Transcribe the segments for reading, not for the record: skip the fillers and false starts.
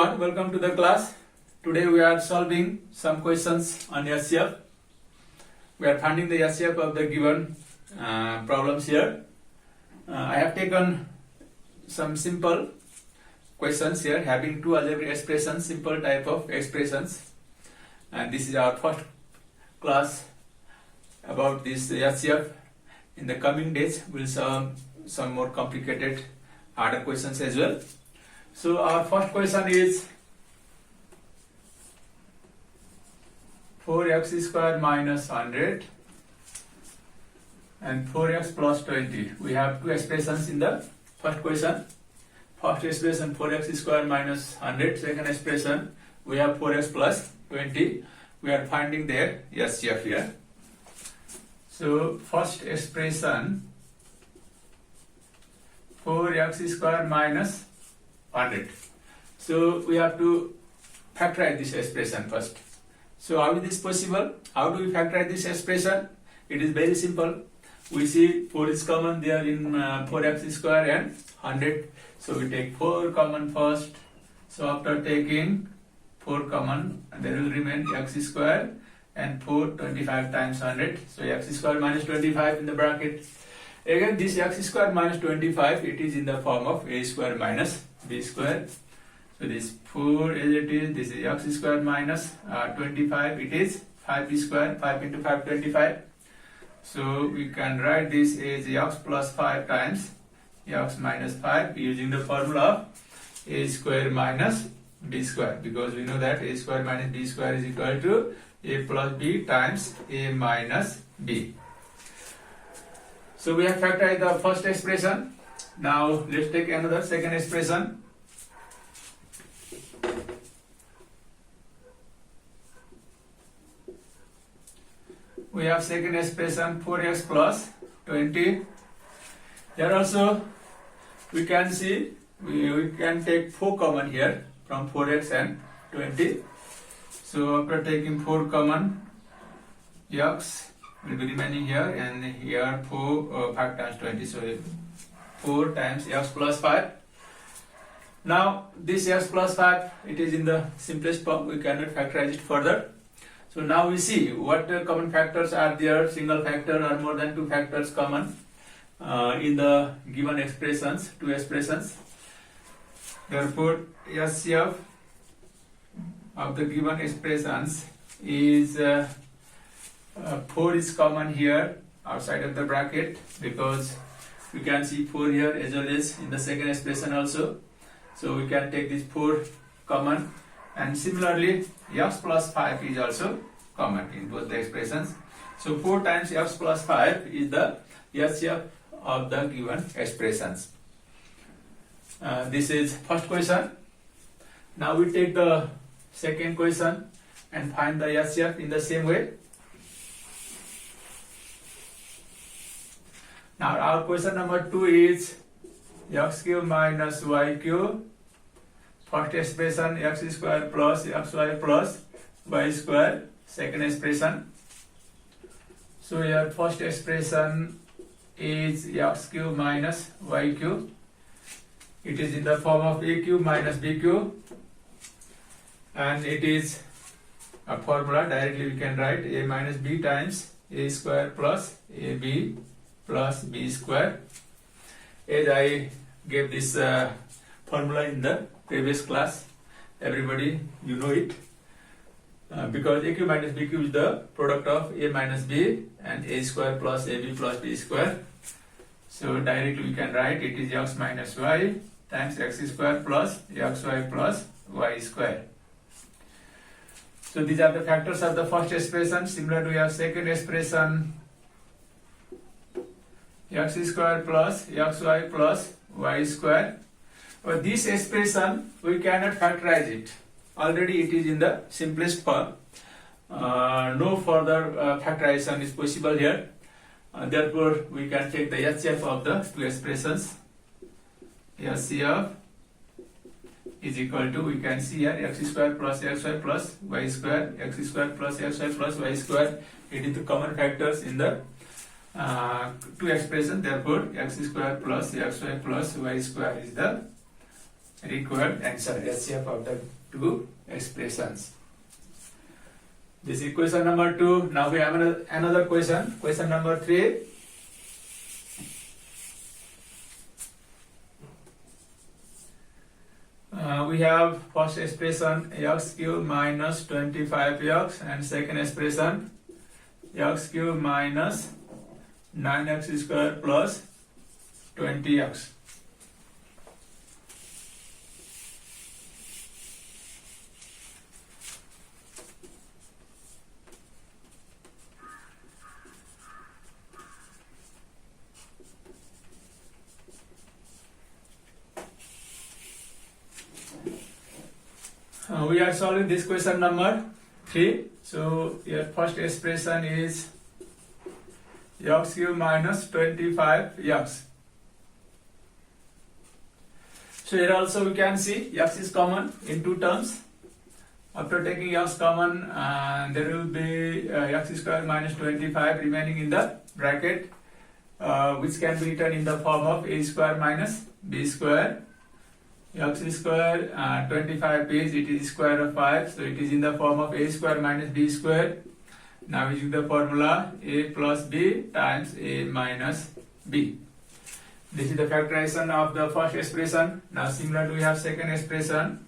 everyone, welcome to the class. Today we are solving some questions on HCF. We are finding the HCF of the given problems here. I have taken some simple questions here having two algebraic expressions, simple type of expressions. And this is our first class about this HCF. In the coming days we will solve some more complicated harder questions as well. So our first question is 4x square minus 100 and 4x plus 20. We have two expressions in the first question. First expression 4x square minus 100. Second expression we have 4x plus 20. We are finding their HCF here. So first expression 4x square minus 100. So we have to factorize this expression first. So how is this possible? How do we factorize this expression? It is very simple. We see 4 is common there in 4x square and 100. So we take 4 common first. So after taking 4 common, there will remain x square and 4 25 times 100. So x square minus 25 in the bracket. Again this x square minus 25, it is in the form of a square minus b square. So this 4 as it is, this is x square minus 25, it is 5b square, 5 into 5 25. So we can write this as x plus 5 times x minus 5 using the formula of a square minus b square, because we know that a square minus b square is equal to a plus b times a minus b. So we have factorized the first expression. Now let's take another second expression. We have second expression 4x plus 20. Here also we can see we can take 4 common here from 4x and 20. So after taking 4 common, x will be remaining here, and here 5 times 20. So 4 times x plus 5. Now this x plus 5, it is in the simplest form. We cannot factorize it further. So now we see what common factors are there. Single factor or more than 2 factors common in the given expressions, 2 expressions. Therefore HCF of the given expressions is 4 is common here outside of the bracket, because we can see 4 here as well as in the second expression also. So we can take this 4 common, and similarly x plus 5 is also common in both the expressions. So 4 times x plus 5 is the HCF of the given expressions. This is first question. Now we take the second question and find the HCF in the same way. Now our question number 2 is x cube minus y cube. First expression x square plus xy plus y square. Second expression. So your first expression is x cube minus y cube. It is in the form of a cube minus b cube, and it is a formula. Directly we can write a minus b times a square plus ab plus b square, as I gave this formula in the previous class. Everybody, you know it, because a cube minus b cube is the product of a minus b and a square plus ab plus b square. So directly we can write it is x minus y times x square plus xy plus y square. So these are the factors of the first expression. Similar to your second expression, x square plus xy plus y square. But this expression we cannot factorize it. Already it is in the simplest form. No further factorization is possible here. Therefore we can take the HCF of the two expressions. HCF is equal to, we can see here, x square plus xy plus y square, x square plus xy plus y square. It is the common factors in the two expressions. Therefore x square plus xy plus y square is the required answer, HCF of the two expressions. This is question number 2. Now we have another question. Question number 3. We have first expression x cube minus 25x and second expression x cube minus 9x square plus 20x. We are solving this question number 3. So your first expression is x cube minus 25x. So here also we can see x is common in two terms. After taking x common, there will be x square minus 25 remaining in the bracket, which can be written in the form of a square minus b square. X square 25 is, it is square of 5, so it is in the form of a square minus b square. Now using the formula a plus b times a minus b. This is the factorization of the first expression. Now similarly we have second expression,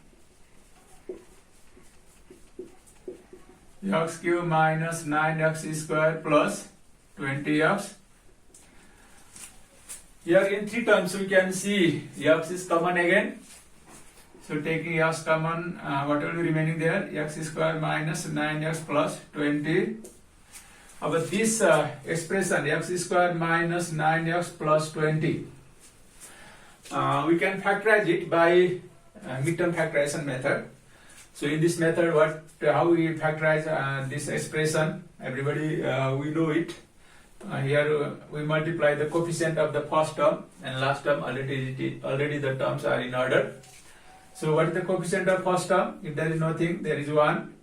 x cube minus 9x square plus 20x. Here in three terms we can see x is common again. So taking x common, what will be remaining there? X square minus 9x plus 20. But this expression x square minus 9x plus 20, we can factorize it by midterm factorization method. So in this method, how we factorize this expression? Everybody we know it. Here we multiply the coefficient of the first term and last term. Already the terms are in order. So what is the coefficient of first term? If there is nothing, there is 1,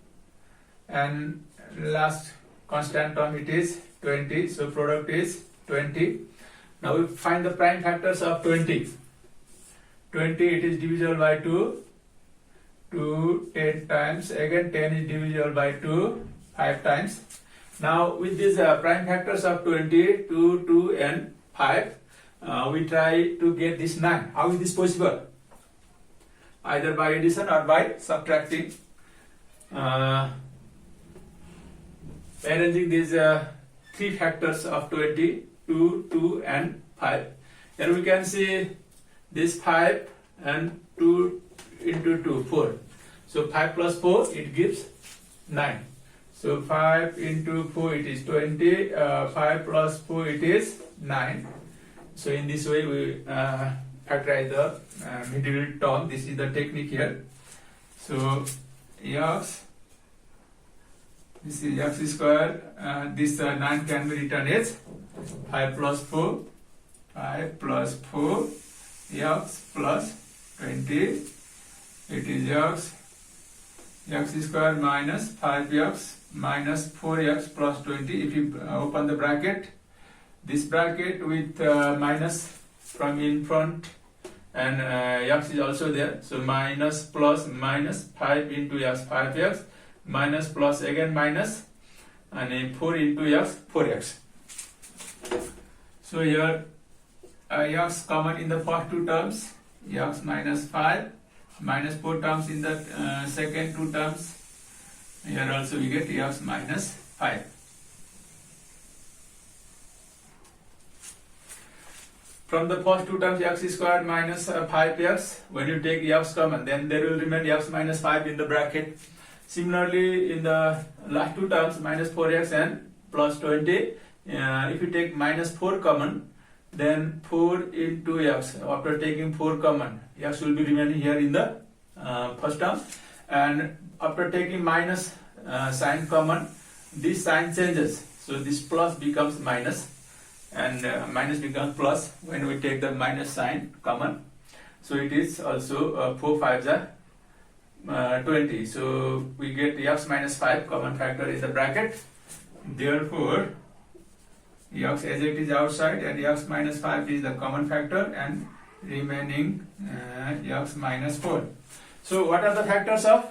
and last constant term it is 20. So product is 20. Now we find the prime factors of 20. 20, it is divisible by 2. 10 times. Again 10 is divisible by 2 5 times. Now with these prime factors of 20, 2 and 5, we try to get this 9. How is this possible? Either by addition or by subtracting. Arranging these three factors of 20, 2 and 5. Here we can see this 5 and 2 into 2, 4. So 5 plus 4, it gives 9. So 5 into 4, it is 20. 5 plus 4, it is 9. So in this way we factorize the middle term. This is the technique here. So x, this is x square. This 9 can be written as 5 plus 4. 5 plus 4 x plus 20. It is x square minus 5x minus 4x plus 20. If you open the bracket, this bracket with minus from in front, and x is also there. So minus plus minus 5 into x, 5x, minus plus again minus, and 4 into x, 4x. So here x common in the first two terms, x minus 5, minus 4 terms in the second two terms. Here also we get x minus 5. From the first two terms, x squared minus 5x, when you take x common, then there will remain x minus 5 in the bracket. Similarly, in the last two terms, minus 4x and plus 20, if you take minus 4 common, then 4 into x, after taking 4 common, x will be remaining here in the first term, and after taking minus sign common, this sign changes, so this plus becomes minus, and minus becomes plus when we take the minus sign common. So it is also 4 5s are 20, so we get x minus 5 common factor in the bracket. Therefore x as it is outside and x minus 5 is the common factor, and remaining x minus 4. So what are the factors of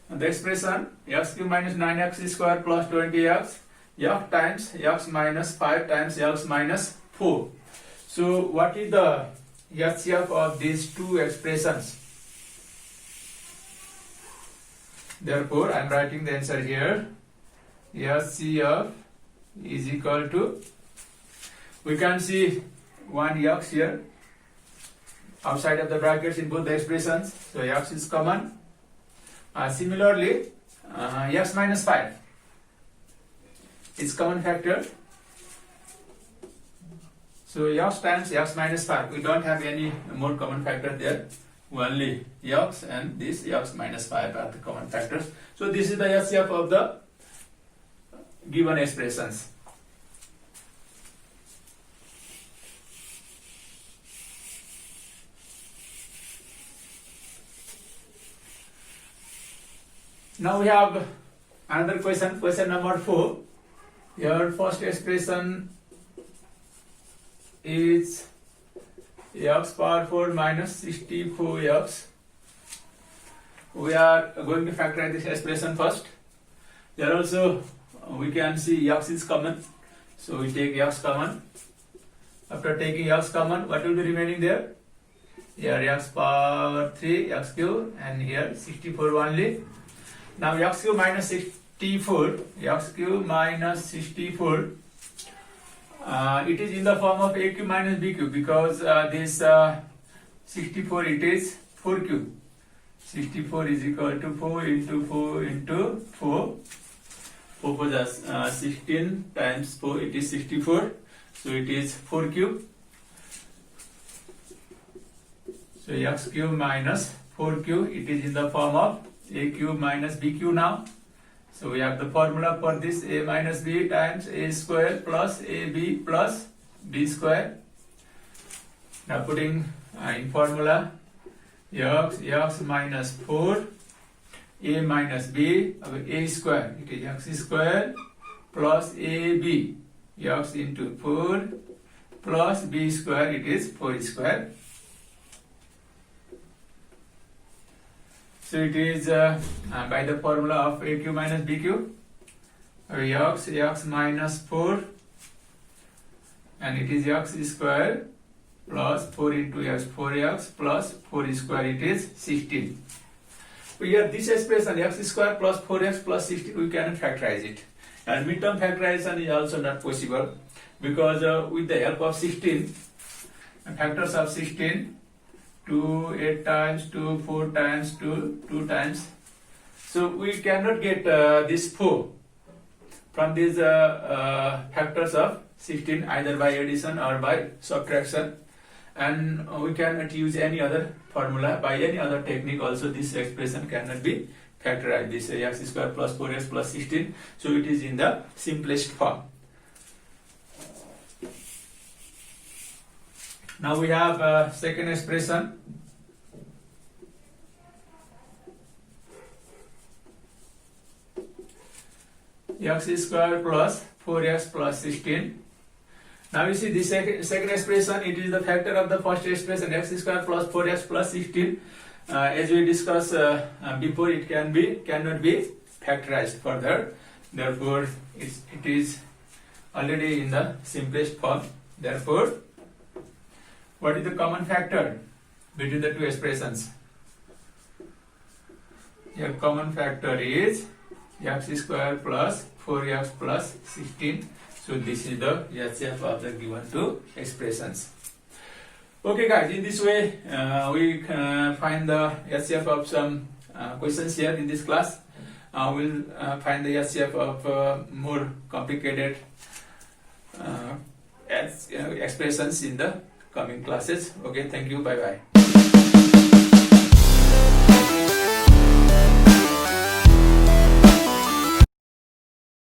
the expression? X cube minus 9x square plus 20x, x times x minus 5 times x minus 4. So what is the HCF of these two expressions? Therefore, I am writing the answer here. HCF is equal to, we can see one x here outside of the brackets in both the expressions, so x is common. Similarly, x minus 5 is common factor. So x times x minus 5, we don't have any more common factor there. Only x and this x minus 5 are the common factors. So this is the HCF of the given expressions. Now we have another question, question number 4. Your first expression is x power 4 minus 64x. We are going to factorize this expression first. There also we can see x is common, so we take x common. After taking x common, what will be remaining there? Here x power 3 x cube and here 64 only. Now x cube minus 64, x cube minus 64, it is in the form of a cube minus b cube, because this 64, it is 4 cube. 64 is equal to 4 into 4 into 4. 4 plus 16 times 4, it is 64. So it is 4 cube. So x cube minus 4 cube, it is in the form of a cube minus b cube now. So we have the formula for this, a minus b times a square plus ab plus b square. Now putting in formula, x minus 4, a minus b, a square, it is x square plus ab, x into 4 plus b square, it is 4 square. So it is by the formula of a cube minus b cube, x minus 4, and it is x square plus 4 into x, 4x plus 4 square, it is 16. So here this expression x square plus 4x plus 16, we cannot factorize it. And midterm factorization is also not possible, because with the help of 16, factors of 16, 2, 8 times 2, 4 times 2, 2 times. So we cannot get this 4 from these factors of 16, either by addition or by subtraction. And we cannot use any other formula. By any other technique also, this expression cannot be factorized. This x square plus 4x plus 16. So it is in the simplest form. Now we have second expression. X square plus 4x plus 16. Now you see this second expression, it is the factor of the first expression, x square plus 4x plus 16. As we discussed before, it cannot be factorized further. Therefore, it is already in the simplest form. Therefore, what is the common factor between the two expressions? Your common factor is x square plus 4x plus 16. So this is the HCF of the given two expressions. Okay guys, in this way we can find the HCF of some questions here in this class. We'll find the HCF of more complicated expressions in the coming classes. Okay, thank you, bye bye.